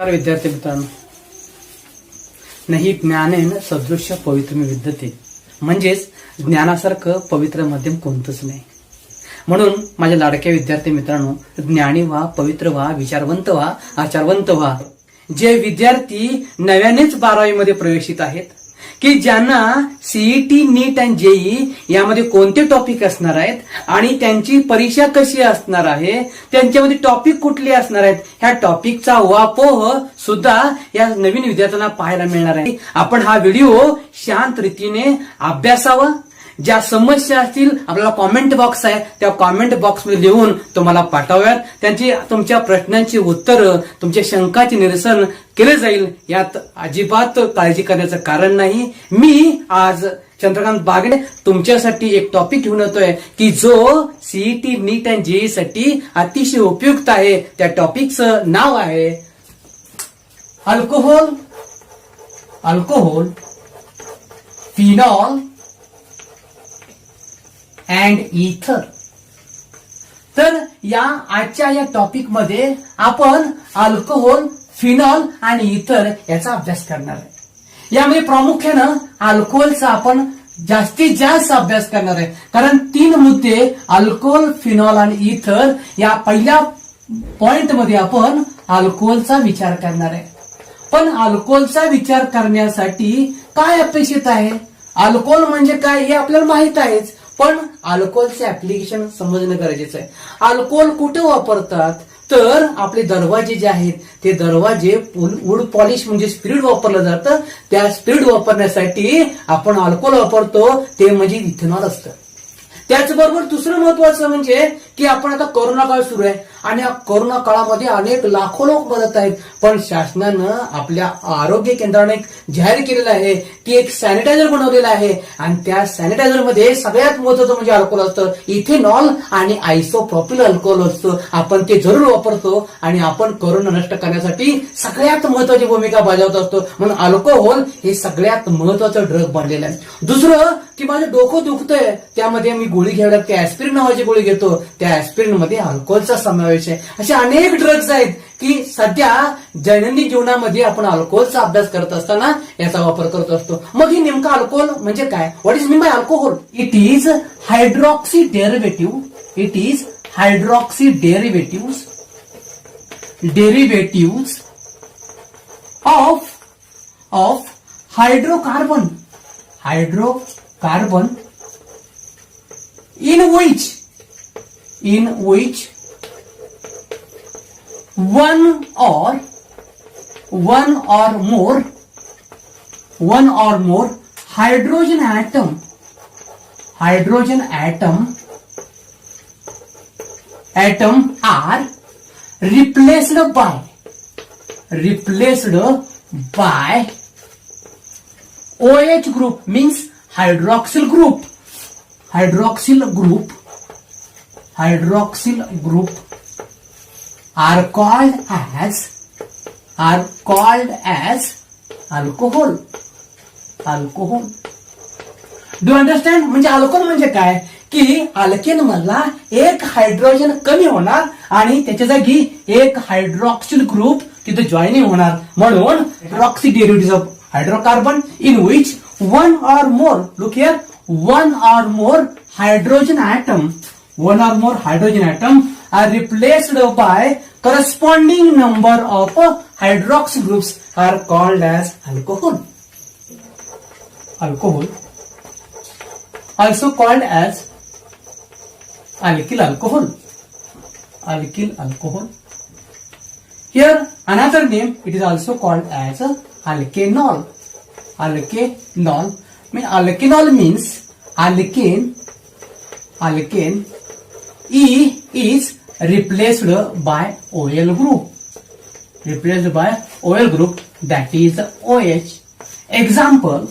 नमस्कार विद्यार्थी मित्रांनो. नाही ज्ञानेन सदृश्य पवित्रम विद्यते, म्हणजेच ज्ञानासारखं पवित्र माध्यम कोणतंच नाही. म्हणून माझ्या लाडक्या विद्यार्थी मित्रांनो, ज्ञानी व्हा, पवित्र व्हा, विचारवंत व्हा, आचारवंत व्हा. जे विद्यार्थी नव्यानेच 12वी मध्ये प्रवेशित आहेत, की ज्यांना सीईटी, नीट आणि जेई यामध्ये कोणते टॉपिक असणार आहेत आणि त्यांची परीक्षा कशी असणार आहे, त्यांच्यामध्ये टॉपिक कुठले असणार आहेत, ह्या टॉपिकचा वापोह सुद्धा या नवीन विद्यार्थ्यांना पाहायला मिळणार आहे. आपण हा व्हिडिओ शांत रीतीने अभ्यासावा. ज्या समस्या असतील आपल्याला कॉमेंट बॉक्स आहे, त्या कॉमेंट बॉक्समध्ये लिहून तुम्हाला पाठवाव्यात. तुमच्या प्रश्नांची उत्तरं, तुमच्या शंकाचे निरसन केले जाईल. यात अजिबात काळजी करण्याचं कारण नाही. मी आज चंद्रकांत बागडे तुमच्यासाठी एक टॉपिक घेऊन येतोय की जो सीईटी, नीट आणि जेई साठी अतिशय उपयुक्त आहे. त्या टॉपिकचं नाव आहे अल्कोहोल, फिनॉल अँड इथर. तर आजच्या या टॉपिक मध्ये आपण अल्कोहोल, फिनॉल आणि इथर याचा अभ्यास करणार आहे. यामध्ये प्रामुख्यानं अल्कोहोलचा आपण जास्तीत जास्त अभ्यास करणार आहे, कारण 3 मुद्दे अल्कोहोल, फिनॉल आणि इथर या पहिल्या पॉइंट मध्ये आपण अल्कोहोलचा विचार करणार आहे. पण अल्कोहोलचा विचार करण्यासाठी काय अपेक्षित आहे, अल्कोहोल म्हणजे काय हे आपल्याला माहित आहेच, पण अल्कोहोलचे ऍप्लिकेशन समजणं गरजेचं आहे. अल्कोहोल कुठे वापरतात, तर आपले दरवाजे जे आहेत ते दरवाजे वूड पॉलिश म्हणजे स्पिरिट वापरलं जातं. त्या स्पिरिट वापरण्यासाठी आपण अल्कोहोल वापरतो, ते म्हणजे इथेनॉल असतं. त्याचबरोबर दुसरं महत्वाचं म्हणजे की आपण आता कोरोना काळ सुरू आहे आणि या कोरोना काळामध्ये अनेक लाखो लोक मदत आहेत, पण शासनानं आपल्या आरोग्य केंद्राने जाहीर केलेलं आहे की एक सॅनिटायझर बनवलेलं आहे आणि त्या सॅनिटायझर मध्ये सगळ्यात महत्वाचं म्हणजे अल्कोहोल असतं, इथेनॉल आणि आयसोप्रोपिल अल्कोहोल असतं. आपण ते जरूर वापरतो आणि आपण कोरोना नष्ट करण्यासाठी सगळ्यात महत्वाची भूमिका बजावत असतो. म्हणून अल्कोहोल हे सगळ्यात महत्वाचं ड्रग बनलेलं आहे. दुसरं की माझं डोकं दुखतंय, त्यामध्ये मी गोळी घ्यावी लागते, ऍस्पिरिन नावाची गोळी घेतो, त्या ऍस्पिरिन मध्ये अल्कोहोलचा समावेश आहे. असे अनेक ड्रग्ज आहेत की सध्या दैनंदिन जीवनामध्ये आपण अल्कोहोलचा अभ्यास करत असताना याचा वापर करत असतो. मग ही नेमका अल्कोहोल म्हणजे काय, what is mean by alcohol? It is hydroxy derivative of hydrocarbon in which one or more hydrogen atom are replaced by OH group, means hydroxyl group are called as alcohol. Do you understand? म्हणजे alcohol म्हणजे काय की alkane मधला एक hydrogen कमी होणार आणि त्याच्या जागी एक हायड्रॉक्सिल ग्रुप तिथे जॉईनिंग होणार, म्हणून hydroxy derivative of hydrocarbon in which one or more hydrogen atom are replaced by corresponding number of hydroxy groups are called as alcohol. Also called as alkyl alcohol. Here another name, it is also called as alkanol. Alkanol means alkane is replaced by OL group. That is OH. Example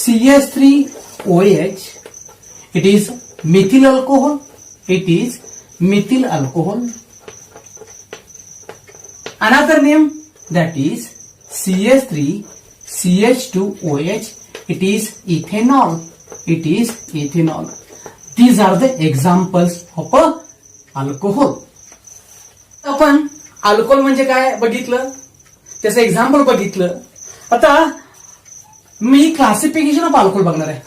CH3OH, it is methyl alcohol. Another name, that is CH3CH2OH, it is ethanol. These are the examples of alcohol. आपण alcohol म्हणजे काय बघितलं, त्याचं example बघितलं. आता मी classification of alcohol बघणार आहे.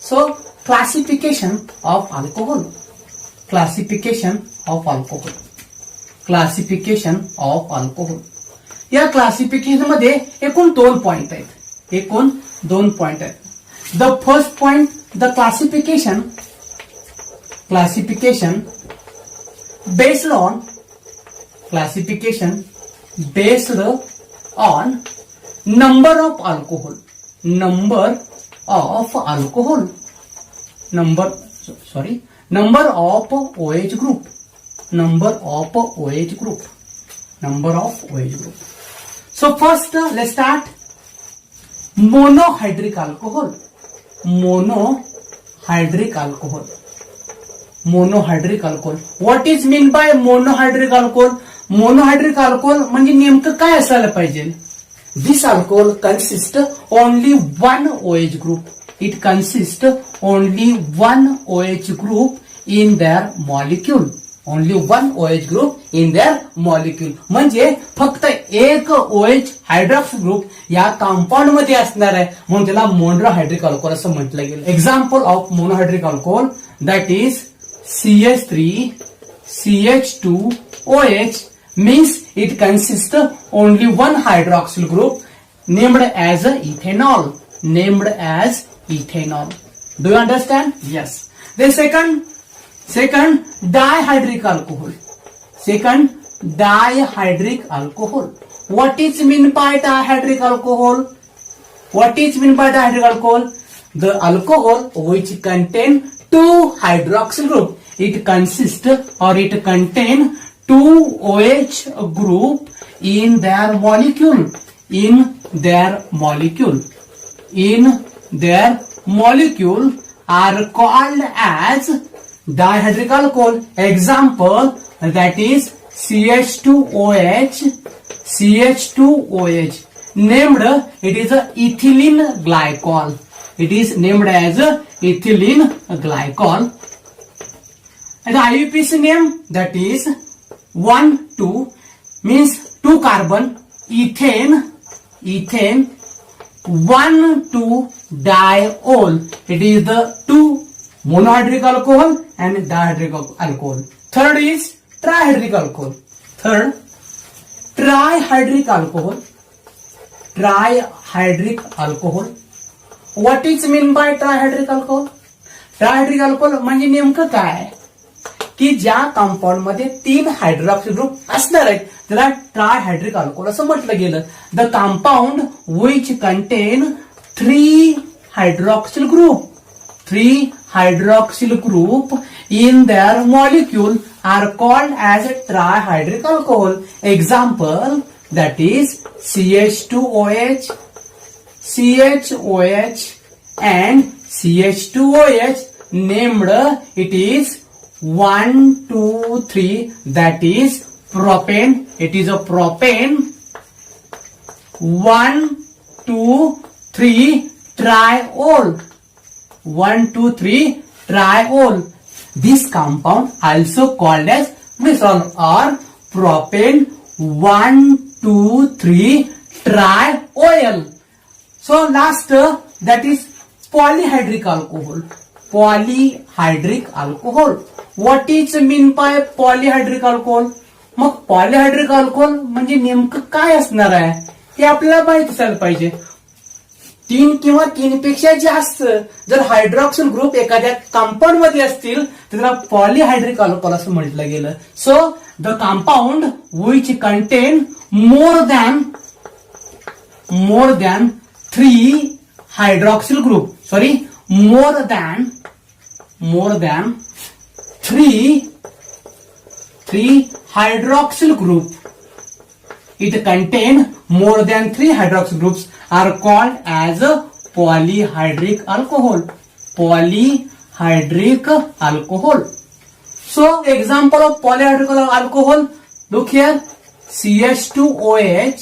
सो classification of alcohol, classification of alcohol, classification of alcohol. या क्लासिफिकेशन मध्ये एकूण 2 पॉइंट आहेत. एकूण 2 पॉइंट आहेत. The first point, the classification based on classification based on number of alcohol, number of OH group, So first let's start monohydric alcohol. Monohydric alcohol. What is mean by monohydric alcohol? Monohydric alcohol म्हणजे नेमकं काय असायला पाहिजे? This alcohol consists only one OH group. It consists only one OH group in their molecule. Only one OH group in their molecule. म्हणजे फक्त एक OH hydroxy group या compound मध्ये असणार आहे, म्हणून त्याला मोनोहायड्रिक अल्कोहोल असं म्हटलं गेलं. Example of monohydric alcohol that is CH3CH2OH means it consists only one hydroxyl group named as ethanol. Do you understand? Yes. The second dihydric alcohol. What is mean by dihydric alcohol? The alcohol which contain 2 hydroxyl group. It consists or it contain 2 OH group in their molecule. In their molecule are called as dihydric alcohol. Example that is CH2OH. Named it is a ethylene glycol. It is named as ethylene glycol. And the IUPAC name that is 1,2 means 2 carbon ethane 1,2-diol. It is the 2 monohydric alcohol and dihydric alcohol. Third is trihydric alcohol. Trihydric alcohol. What is mean by trihydric alcohol? Trihydric alcohol म्हणजे नेमकं काय की ज्या compound मध्ये 3 hydroxy group असणार आहेत त्याला ट्रायहायड्रिक alcohol असं म्हटलं गेलं. The compound which contain 3 hydroxyl group in their molecule are called as a trihydric alcohol. Example that is CH2OH and CH2OH. Named it is 1, 2, 3, that is propane. It is a propane 1, 2, 3 triol. 1, 2, 3 triol. This compound also called as glycerol or propane 1, 2, 3 triol. So last that is polyhydric alcohol. What is mean by polyhydric alcohol? मग polyhydric alcohol म्हणजे नेमकं काय असणार आहे हे आपल्याला माहित असायला पाहिजे. 3 किंवा 3 पेक्षा जास्त जर हायड्रॉक्सिल ग्रुप एखाद्या कंपाऊंड मध्ये असतील तर त्याला पॉलीहायड्रिक अल्कोहोल असं म्हटलं गेलं. So the compound which contain more than 3 hydroxyl group more than 3 hydroxyl group. It contain more than 3 hydroxyl groups are called as a polyhydric alcohol. So example of polyhydric alcohol, look here, CH2OH,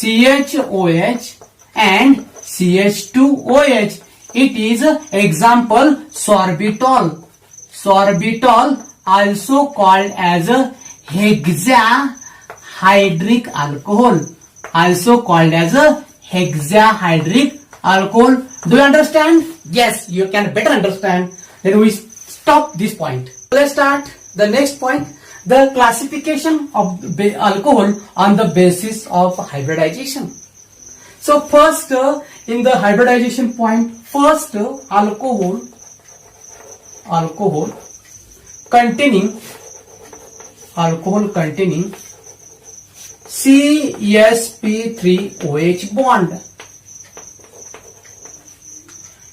CHOH and CH2OH. It is example sorbitol. Sorbitol also called as hexahydric alcohol. Also called as hexahydric alcohol. Do you understand? Yes, you can better understand. Then we stop this point. Let's start the next point. The classification of alcohol on the basis of hybridization. So first, in the hybridization point, first alcohol containing CsP3OH bond.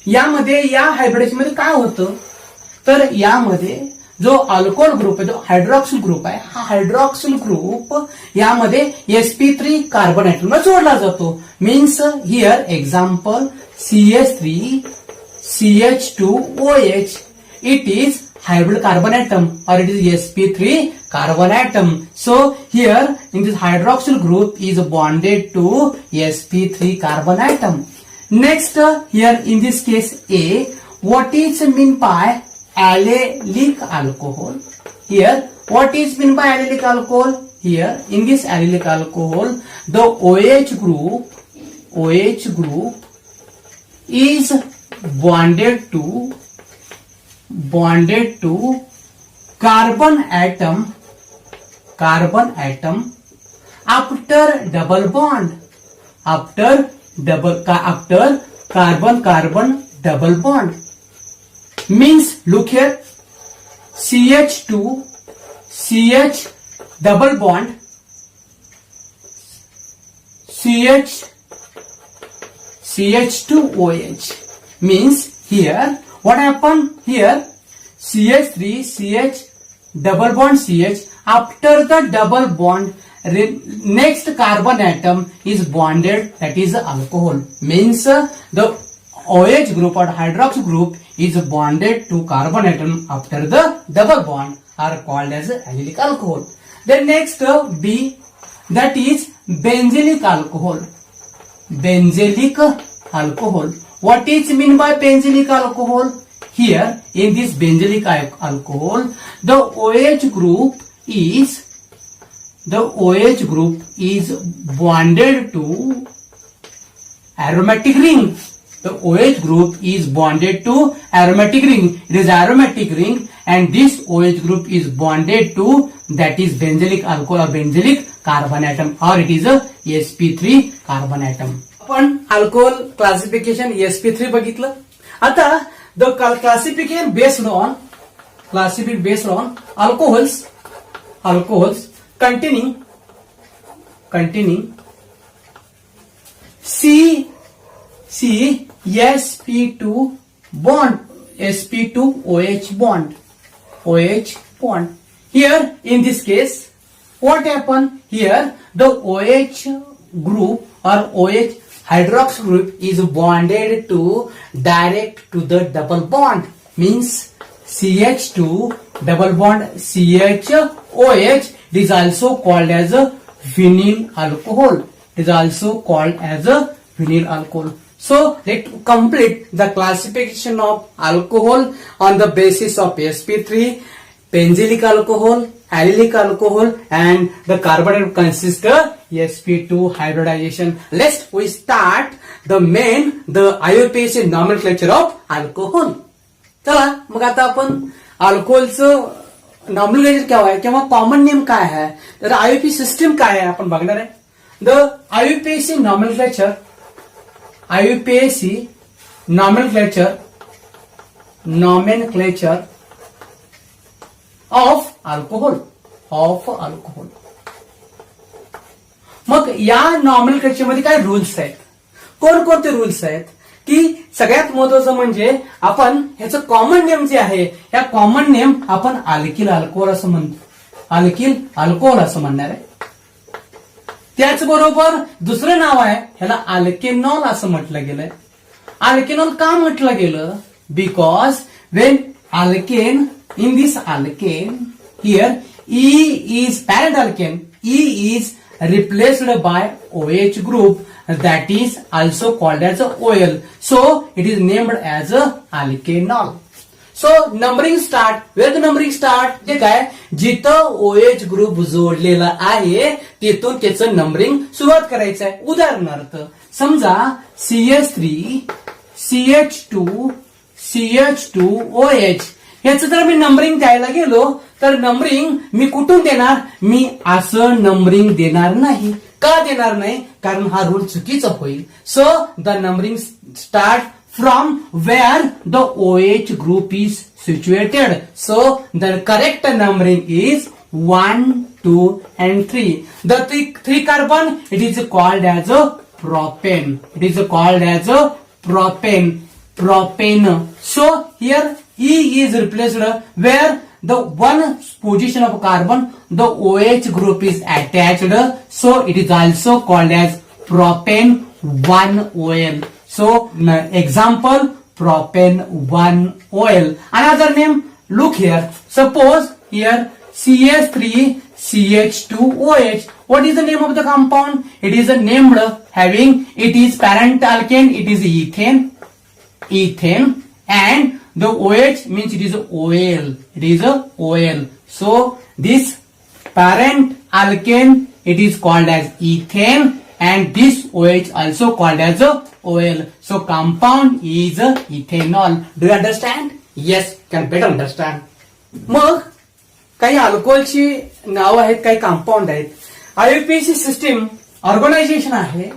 यामध्ये या हायब्रिडेशन मध्ये काय होतं तर यामध्ये जो alcohol group आहे जो हायड्रॉक्सिल ग्रुप आहे हा हायड्रॉक्सिल ग्रुप यामध्ये sp3 कार्बन ऍटम जोडला जातो. Means here example CH3CH2OH. It is hybrid carbon atom or it is sp3 carbon atom. So here in this hydroxyl group is bonded to sp3 carbon atom. Next here in this case A, what is meant by allylic alcohol? Here what is meant by allylic alcohol? Here in this allylic alcohol the OH group is bonded to carbon atom after double bond, after carbon double bond. Means look here, CH2 CH double bond CH2OH. Means here what happened here, CH3 CH double bond CH, after the double bond next carbon atom is bonded, that is alcohol. Means the OH group or hydroxy group is bonded to carbon atom after the double bond are called as allylic alcohol. Then next B, that is benzylic alcohol. Benzylic alcohol. What is meant by benzylic alcohol? Here in this benzylic alcohol the OH group is bonded to aromatic ring. The OH group is bonded to aromatic ring. It is aromatic ring and this OH group is bonded to, that is benzylic alcohol or benzylic carbon atom, or it is a sp3 carbon atom. आपण alcohol classification sp3 बघितलं. आता the classification based on alcohols containing sp2 bond, sp2OH bond, OH bond. Here in this case what happened here, the OH group or OH hydroxyl group is bonded to direct to the double bond. Means CH2 double bond CHOH. It is also called as a vinyl alcohol. It is also called as a vinyl alcohol. So let's complete the classification of alcohol on the basis of sp3, benzylic alcohol, allylic alcohol, and the carbon atom consists of sp2 hybridization. Let's we start the IUPAC nomenclature of alcohol. चला मग आता आपण अल्कोहोलचं नॉमिनलेचर काय आहे किंवा common name काय आहे तर आययुपी system काय आहे आपण बघणार आहे. The IUPAC nomenclature of alcohol. मग या नॉमेनक्लेचर मध्ये काय रूल्स आहेत, कोणकोणते रूल्स आहेत की सगळ्यात महत्वाचं म्हणजे आपण ह्याचं कॉमन नेम जे आहे या कॉमन नेम आपण अल्किल अल्कोहोल असं म्हणतो, अल्किल अल्कोहोल असं म्हणणार आहे. त्याचबरोबर दुसरं नाव आहे ह्याला अल्केनॉल असं म्हटलं गेलंय. अल्केनॉल का म्हटलं गेलं, because when alkane in this alkane here E is parent alkane, E is replaced by OH group that is also called as a OL. So it is named as a alkanol. So numbering start. Where the numbering start? ते काय, जिथं OH group जोडलेला आहे तिथून त्याचं numbering सुरुवात करायचं आहे. उदाहरणार्थ समजा CH3 CH2 CH2OH याचं जर मी नंबरिंग द्यायला गेलो तर नंबरिंग मी कुठून देणार? मी असं नंबरिंग देणार नाही. का देणार नाही? कारण हा रूल चुकीचा होईल. So the numbering start from where the OH group is situated. So the correct numbering is 1, 2 and 3. The three carbon, it is called as a propane. It is called as a propane. So here E is replaced where the one position of carbon, the OH group is attached. So it is also called as propane 1OL. So example, propane 1OL. Another name, look here. Suppose here CH3 CH2OH. What is the name of the compound? It is named having, it is parent alkane, it is ethane, and the OH means it is OL. It is a OL. So this parent alkane, it is called as ethane, and this OH also called as a OL. So compound is ethanol. Do you understand? Yes, can better understand. मग काही अल्कोहोलची नाव आहेत, काही compound आहेत. IUPAC system organisation आहे.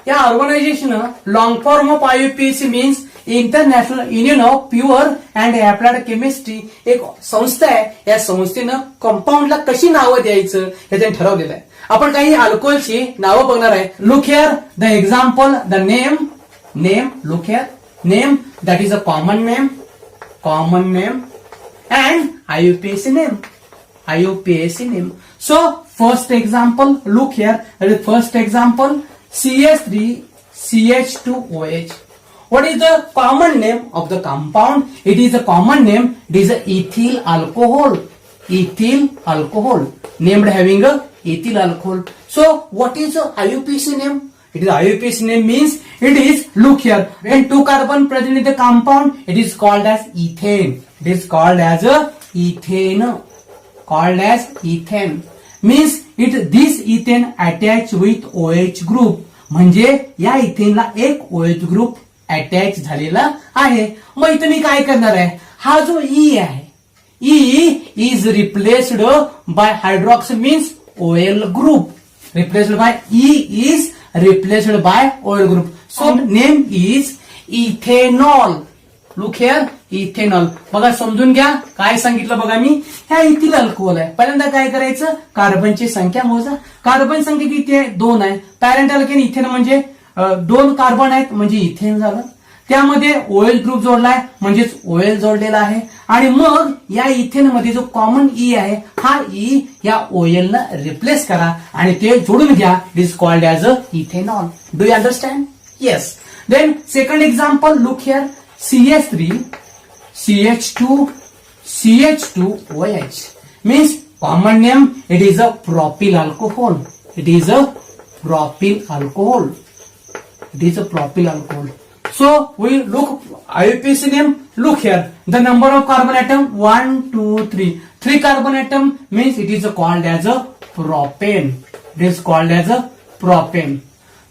या organisation long form of IUPAC means international union of pure and applied chemistry. एक संस्था आहे. या संस्थेनं कंपाऊंडला कशी नावं द्यायचं हे त्यांनी ठरवलेलं आहे. आपण काही अल्कोहोलची नावं बघणार आहे. Look here the example, the name. Look here name, that is a common name and IUPAC name. So first example, look here. The first example, CH3 CH2OH. What is the common name of the compound? It is a common name. It is a ethyl alcohol. Named having a ethyl alcohol. So what is the IUPAC name? It is IUPAC name means it is, look here, when two carbon present in the compound, it is called as ethane. It is called as a ethane. Means this ethane attached with OH group. म्हणजे या इथेनला एक OH group attach झालेला आहे. मग इथे मी काय करणार आहे? हा जो E आहे, E is replaced by hydroxy means OL group. Replaced by E is replaced by OL group. So name is ethanol. Look here, ethanol. बघा समजून घ्या काय सांगितलं बघा मी. ह्या इथिल अल्कोहोल आहे. पहिल्यांदा काय करायचं? कार्बनची संख्या मोजा. कार्बन संख्या किती आहे? 2 आहे. पॅरेंट अल्केन इथेन म्हणजे 2 कार्बन आहेत म्हणजे इथेन झालं. त्यामध्ये OL ग्रुप जोडलाय म्हणजेच OL जोडलेला आहे. आणि मग या इथेन मध्ये जो कॉमन E आहे हा E या OL ला रिप्लेस करा आणि ते जोडून घ्या. It is called as a ethanol. Do you understand? Yes. Then second example, look here. CH3 CH2OH means common name, it is a propyl alcohol. So we look IUPAC name. Look here, the number of carbon atom 1, 2, 3. 3 carbon atom means it is called as a propane.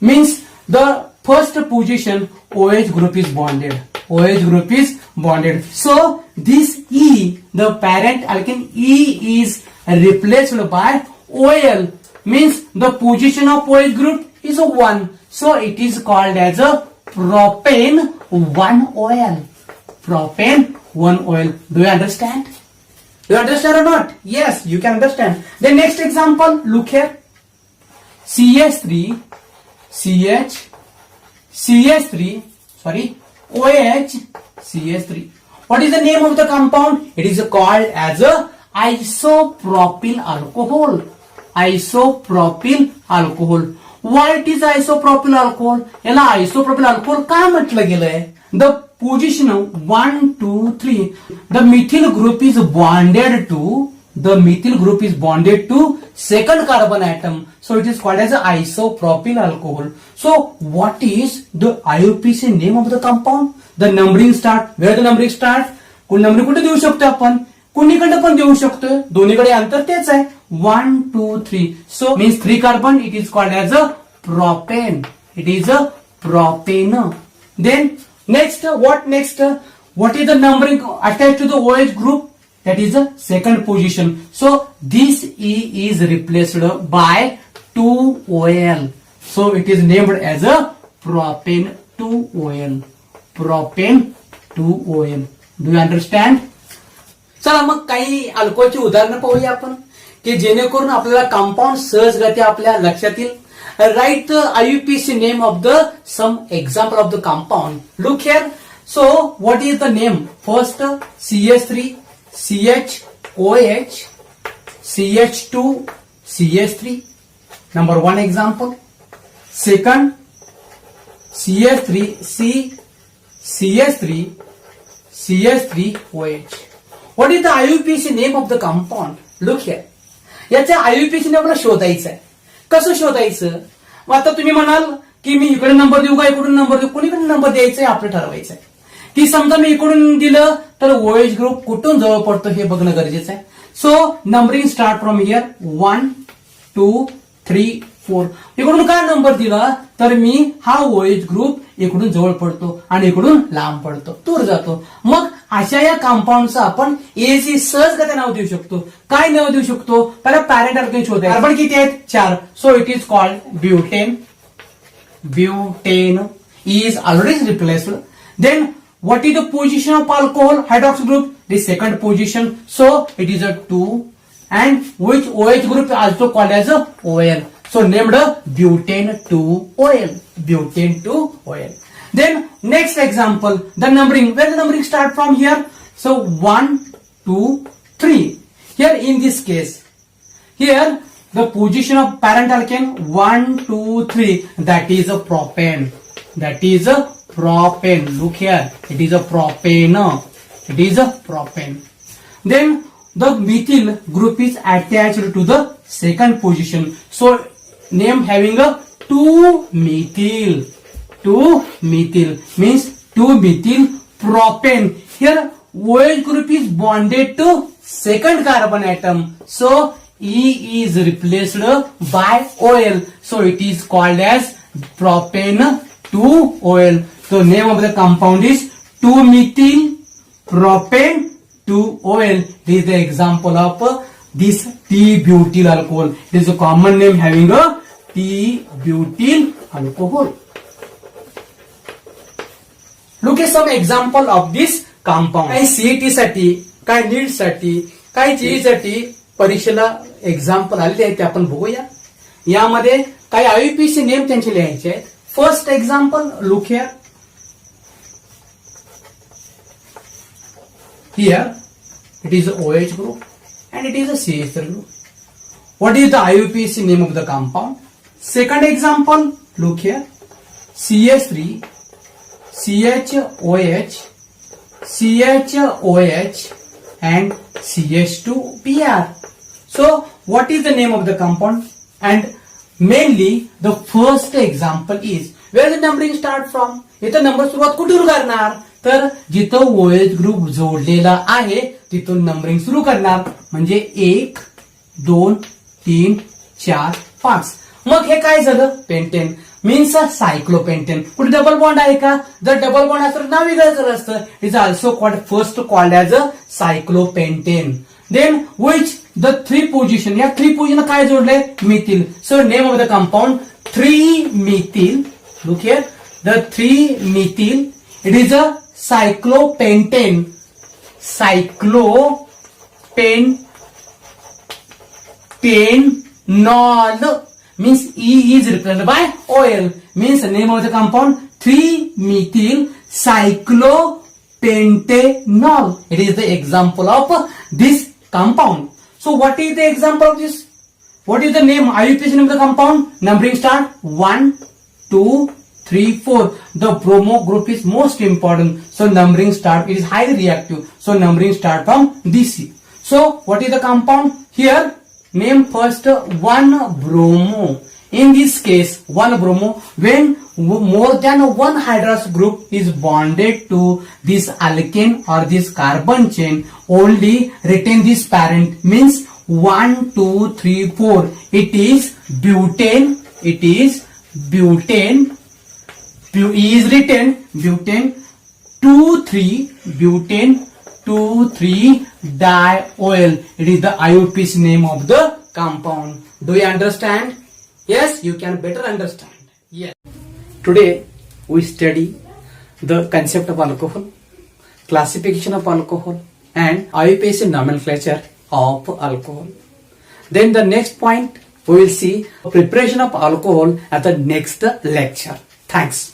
Means the first position OH group is bonded. So this E, the parent alkene E is replaced by OL. Means the position of OH group is 1. So it is called as a propane 1OL. Do you understand? Do you understand or not? Yes, you can understand. The next example, look here. OH CH3. What is the name of the compound? It is called as a isopropyl alcohol. Why it is isopropyl alcohol? याला isopropyl alcohol का म्हटलं गेलंय? The position 1, 2, 3. The methyl group is bonded to second carbon atom. So it is called as isopropyl alcohol. So what is the IUPAC name of the compound? The numbering start. Where the numbering start? कोण numbering कुठे देऊ शकतो आपण? कोणीकडे पण देऊ शकतो. दोन्हीकडे अंतर तेच आहे. 1, 2, 3. So means 3 carbon. It is called as a propane. It is a propane. Then next, what next? What is the numbering attached to the OH group? That is the second position. So this E is replaced by 2OL. So it is named as a propane 2OL. Propane 2OL. Do you understand? चला मग काही अल्कोहोलची उदाहरणं पाहूया आपण की जेणेकरून आपल्याला compound सहजगती आपल्या लक्षात येईल. Write the IUPAC name of the some example of the compound. Look here. So what is the name? First CH3, CHOH, CH2, CH3. Number 1 example. Second CH3, CH3, CH3OH. What is the IUPAC name of the compound? Look here. याच्या IUPAC ने आपल्याला शोधायचं आहे. कसं शोधायचं? मग आता तुम्ही म्हणाल की मी इकडे नंबर देऊ का इकडून नंबर देऊ? कोणीकडे नंबर द्यायचा आहे आपलं ठरवायचं आहे. की समजा मी इकडून दिलं तर OH ग्रुप कुठून जवळ पडतो हे बघणं गरजेचं आहे. सो नंबरिंग स्टार्ट फ्रॉम हियर 1, 2, 3, 4. इकडून काय नंबर दिला तर मी हा OH ग्रुप इकडून जवळ पडतो आणि इकडून लांब पडतो, दूर जातो. मग अशा या कंपाऊंडचं आपण एसी सहजगत्या नाव देऊ शकतो. काय नाव देऊ शकतो? पहिला पॅरेंट अल्केन शोधायचं. कार्बन किती आहेत? 4. So it is called butane. Butane is already replaced. Then what is the position of alcohol hydroxy group? The second position. So it is a 2. And which OH group is also called as a OL. So named a butane 2OL. Butane 2OL. Then next example, the numbering. Where the numbering start from here? So 1, 2, 3. Here in this case, here the position of parent alkane 1, 2, 3. That is a propane. That is a propane. Look here. It is a propane. It is a propane. Then the methyl group is attached to the second position. So name having a 2-methyl. 2-methyl means 2-methyl propane. Here OH group is bonded to second carbon atom. So E is replaced by OL. So it is called as propane 2OL. So name of the compound is 2-methyl propane 2OL. This is the example of this T-butyl alcohol. It is a common name having a T-butyl alcohol. Look at some example of this compound. काही CET साठी, काही NEET साठी, काही JEE साठी परीक्षेला example आलेले आहेत ते आपण बघूया. यामध्ये काही IUPAC नेम त्यांचे लिहायचे आहेत. First example look here. Here it is a OH group and it is a CH3 group. What is the IUPAC name of the compound? Second example, look here. CH3, CHOH, CHOH and CH2Br. So what is the name of the compound? And mainly the first example is where the numbering start from. इथं number सुरुवात कुठून करणार? तर जिथं OH group जोडलेला आहे तिथून numbering सुरू करणार. म्हणजे 1, 2, 3, 4, 5. मग हे काय झालं? Pentane means cyclopentane. कुठे डबल बॉन्ड आहे का? जर डबल बॉन्ड असतं नाव वेगळं झालं असतं. Is also called first called as a cyclopentane. Then which the 3 position. या 3 पोझिशन काय जोडलंय? Methyl. So name of the compound 3-methyl. Look here. The 3-methyl. It is a cyclopentane. Cyclopentanol means E is replaced by OL. Means the name of the compound 3-methyl cyclopentanol. It is the example of this compound. So what is the example of this? What is the name? IUPAC name of the compound? Numbering start 1, 2, 3, 4. The bromo group is most important. So numbering start, it is highly reactive. So numbering start from DC. So what is the compound? Here name first 1-bromo. In this case, 1-bromo, when more than one hydrous group is bonded to this alkane or this carbon chain, only retain this parent, means 1, 2, 3, 4. It is butane. It is butane. Is written butane 2,3-butane 2,3-diol. It is the IUPAC name of the compound. Do you understand? Yes, you can better understand. Yes. Today we study the concept of alcohol, classification of alcohol, and IUPAC nomenclature of alcohol. Then the next point we will see preparation of alcohol at the next lecture. Thanks.